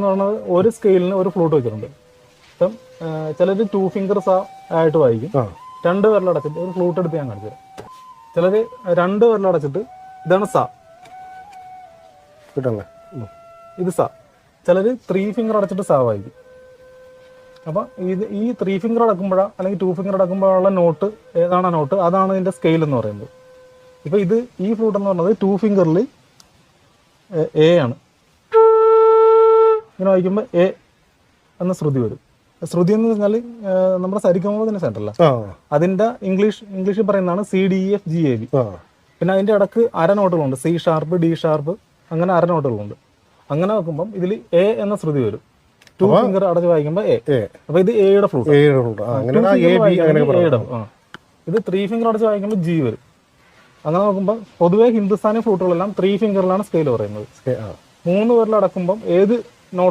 എന്ന് പറയുന്നത് ഒരു സ്കെയിലിന് ഒരു ഫ്ലൂട്ട് വെച്ചിട്ടുണ്ട്. ഇപ്പം ചിലർ 2 ഫിംഗർ സാ ആയിട്ട് വായിക്കും. 2 വിരലടച്ചിട്ട് ഒരു ഫ്ലൂട്ട് എടുത്ത് ഞാൻ കാണിച്ചു തരാം. ചിലർ 2 വിരലടച്ചിട്ട് ഇതാണ് സാ, ഇത് സാ. ചിലർ 3 ഫിംഗർ അടച്ചിട്ട് സാ വായിക്കും. അപ്പം ഈ 3 ഫിംഗർ അടക്കുമ്പോഴാണ് അല്ലെങ്കിൽ 2 ഫിംഗർ അടക്കുമ്പോഴുള്ള നോട്ട് ഏതാണ് നോട്ട്, അതാണ് ഇതിൻ്റെ സ്കെയിൽ എന്ന് പറയുന്നത്. ഇപ്പം ഈ ഫ്ലൂട്ട് എന്ന് പറയുന്നത് 2 ഫിംഗറിൽ എ ആണ്. ഇങ്ങനെ വായിക്കുമ്പോൾ എ എന്ന ശ്രുതി വരും. ശ്രുതി എന്ന് പറഞ്ഞാൽ നമ്മുടെ സരിഗമപധ സെൻറ്ററല്ല, അതിൻ്റെ ഇംഗ്ലീഷിൽ പറയുന്നതാണ് CDEFGAB. പിന്നെ അതിൻ്റെ ഇടക്ക് അരനോട്ടുകളുണ്ട്, C ഷാർപ്പ്, D ഷാർപ്പ്, അങ്ങനെ അരനോട്ടുകളുണ്ട്. അങ്ങനെ വെക്കുമ്പം ഇതിൽ എ എന്ന ശ്രുതി വരും. 2 ഫിംഗർ അടച്ച് വായിക്കുമ്പോൾ എ. അപ്പൊ ഇത് എയുടെ ഫ്ലൂട്ട്. ഇത് 3 ഫിംഗർ അടച്ച് വായിക്കുമ്പോൾ G വരും. അങ്ങനെ നോക്കുമ്പോൾ പൊതുവേ ഹിന്ദുസ്ഥാനി ഫ്ലൂട്ടുകളെല്ലാം 3 ഫിംഗറിലാണ് സ്കെയിൽ പറയുന്നത്. 3 പേരിൽ അടക്കുമ്പം ഏത്